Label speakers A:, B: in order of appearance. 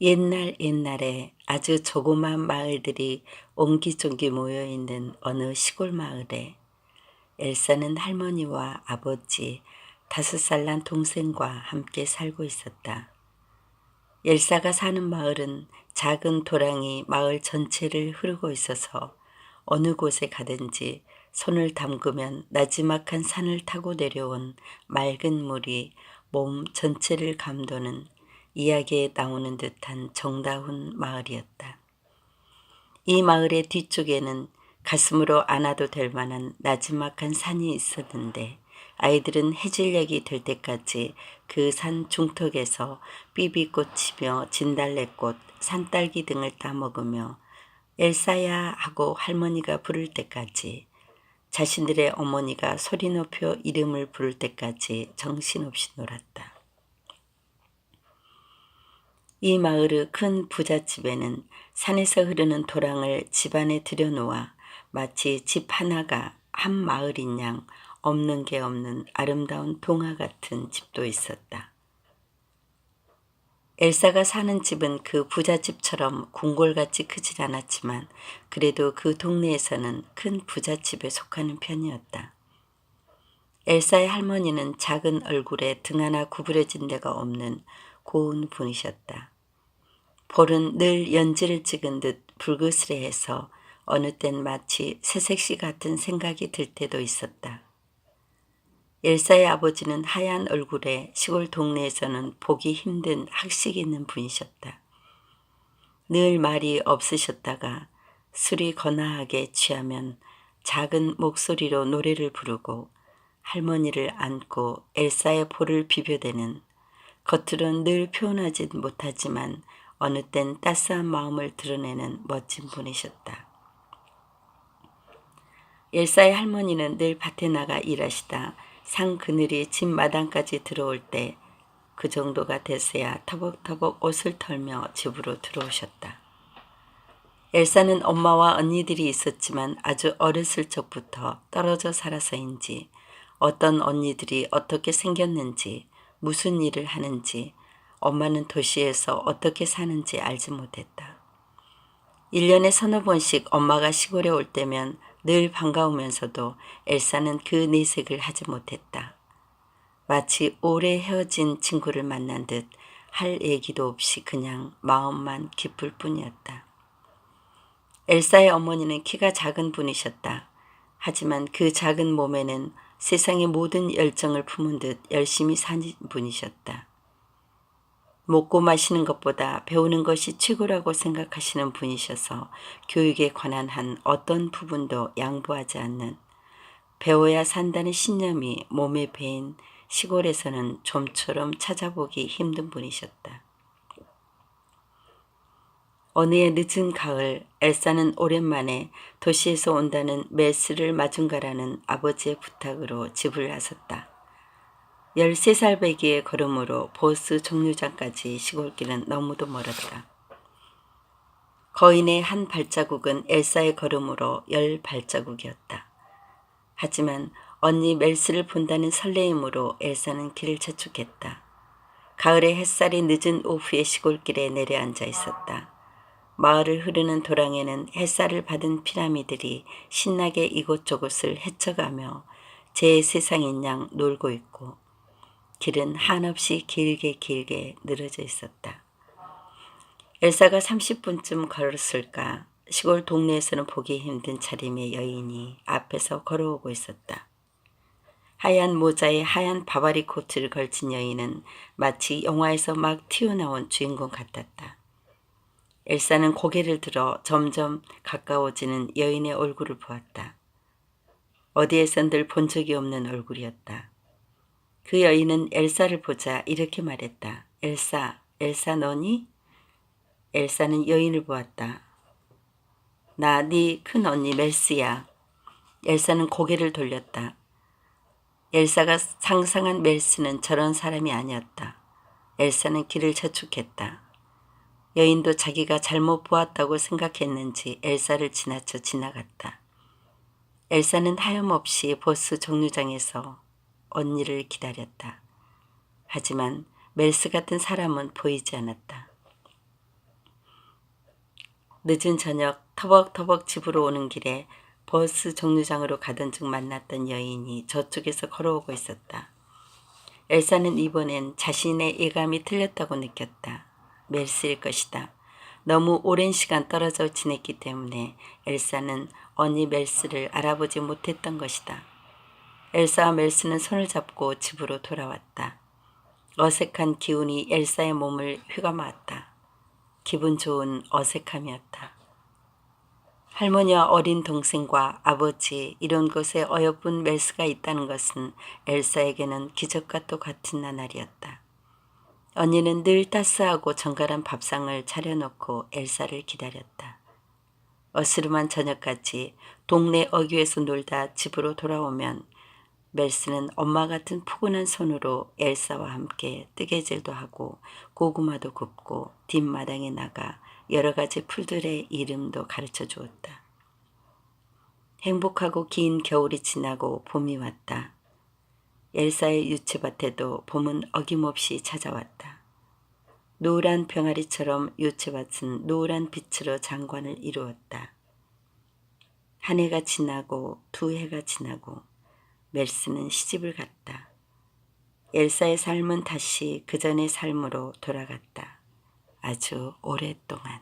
A: 옛날 옛날에 아주 조그만 마을들이 옹기종기 모여있는 어느 시골 마을에 엘사는 할머니와 아버지, 5살 난 동생과 함께 살고 있었다. 엘사가 사는 마을은 작은 도랑이 마을 전체를 흐르고 있어서 어느 곳에 가든지 손을 담그면 나지막한 산을 타고 내려온 맑은 물이 몸 전체를 감도는 이야기에 나오는 듯한 정다운 마을이었다. 이 마을의 뒤쪽에는 가슴으로 안아도 될 만한 나지막한 산이 있었는데 아이들은 해질녘이 될 때까지 그 산 중턱에서 삐비꽃이며 진달래꽃, 산딸기 등을 따먹으며 엘사야 하고 할머니가 부를 때까지, 자신들의 어머니가 소리 높여 이름을 부를 때까지 정신없이 놀았다. 이 마을의 큰 부잣집에는 산에서 흐르는 도랑을 집안에 들여놓아 마치 집 하나가 한 마을인 양 없는 게 없는 아름다운 동화 같은 집도 있었다. 엘사가 사는 집은 그 부잣집처럼 궁궐같이 크질 않았지만 그래도 그 동네에서는 큰 부잣집에 속하는 편이었다. 엘사의 할머니는 작은 얼굴에 등 하나 구부러진 데가 없는 고운 분이셨다. 볼은 늘 연지를 찍은 듯 불그스레해서 어느 땐 마치 새색시 같은 생각이 들 때도 있었다. 엘사의 아버지는 하얀 얼굴에 시골 동네에서는 보기 힘든 학식이 있는 분이셨다. 늘 말이 없으셨다가 술이 거나하게 취하면 작은 목소리로 노래를 부르고 할머니를 안고 엘사의 볼을 비벼대는, 겉으론 늘 표현하지 못하지만 어느 땐 따스한 마음을 드러내는 멋진 분이셨다. 엘사의 할머니는 늘 밭에 나가 일하시다 산 그늘이 집 마당까지 들어올 때 그 정도가 됐어야 터벅터벅 옷을 털며 집으로 들어오셨다. 엘사는 엄마와 언니들이 있었지만 아주 어렸을 적부터 떨어져 살아서인지 어떤 언니들이 어떻게 생겼는지, 무슨 일을 하는지, 엄마는 도시에서 어떻게 사는지 알지 못했다. 1년에 서너 번씩 엄마가 시골에 올 때면 늘 반가우면서도 엘사는 그 내색을 하지 못했다. 마치 오래 헤어진 친구를 만난 듯 할 얘기도 없이 그냥 마음만 기쁠 뿐이었다. 엘사의 어머니는 키가 작은 분이셨다. 하지만 그 작은 몸에는 세상의 모든 열정을 품은 듯 열심히 사는 분이셨다. 먹고 마시는 것보다 배우는 것이 최고라고 생각하시는 분이셔서 교육에 관한 한 어떤 부분도 양보하지 않는, 배워야 산다는 신념이 몸에 배인 시골에서는 좀처럼 찾아보기 힘든 분이셨다. 어느 해 늦은 가을, 엘사는 오랜만에 도시에서 온다는 메스를 마중가라는 아버지의 부탁으로 집을 나섰다. 13살 배기의 걸음으로 보스 정류장까지 시골길은 너무도 멀었다. 거인의 한 발자국은 엘사의 걸음으로 10발자국이었다. 하지만 언니 멜스를 본다는 설레임으로 엘사는 길을 재촉했다. 가을의 햇살이 늦은 오후에 시골길에 내려앉아 있었다. 마을을 흐르는 도랑에는 햇살을 받은 피라미들이 신나게 이곳저곳을 헤쳐가며 제 세상인 양 놀고 있고, 길은 한없이 길게 늘어져 있었다. 엘사가 30분쯤 걸었을까 시골 동네에서는 보기 힘든 차림의 여인이 앞에서 걸어오고 있었다. 하얀 모자에 하얀 바바리 코트를 걸친 여인은 마치 영화에서 막 튀어나온 주인공 같았다. 엘사는 고개를 들어 점점 가까워지는 여인의 얼굴을 보았다. 어디에선 늘 본 적이 없는 얼굴이었다. 그 여인은 엘사를 보자 이렇게 말했다. 엘사 너니? 엘사는 여인을 보았다. 나 네 큰언니 멜스야. 엘사는 고개를 돌렸다. 엘사가 상상한 멜스는 저런 사람이 아니었다. 엘사는 길을 재촉했다. 여인도 자기가 잘못 보았다고 생각했는지 엘사를 지나쳐 지나갔다. 엘사는 하염없이 보스 정류장에서 언니를 기다렸다. 하지만 멜스 같은 사람은 보이지 않았다. 늦은 저녁 터벅터벅 집으로 오는 길에 버스 정류장으로 가던 중 만났던 여인이 저쪽에서 걸어오고 있었다. 엘사는 이번엔 자신의 예감이 틀렸다고 느꼈다. 멜스일 것이다. 너무 오랜 시간 떨어져 지냈기 때문에 엘사는 언니 멜스를 알아보지 못했던 것이다. 엘사와 멜스는 손을 잡고 집으로 돌아왔다. 어색한 기운이 엘사의 몸을 휘감았다. 기분 좋은 어색함이었다. 할머니와 어린 동생과 아버지 이런 곳에 어여쁜 멜스가 있다는 것은 엘사에게는 기적과 똑같은 나날이었다. 언니는 늘 따스하고 정갈한 밥상을 차려놓고 엘사를 기다렸다. 어스름한 저녁까지 동네 어귀에서 놀다 집으로 돌아오면 멜스는 엄마 같은 푸근한 손으로 엘사와 함께 뜨개질도 하고 고구마도 굽고 뒷마당에 나가 여러 가지 풀들의 이름도 가르쳐 주었다. 행복하고 긴 겨울이 지나고 봄이 왔다. 엘사의 유채밭에도 봄은 어김없이 찾아왔다. 노란 병아리처럼 유채밭은 노란 빛으로 장관을 이루었다. 한 해가 지나고 두 해가 지나고 멜스는 시집을 갔다. 엘사의 삶은 다시 그전의 삶으로 돌아갔다. 아주 오랫동안.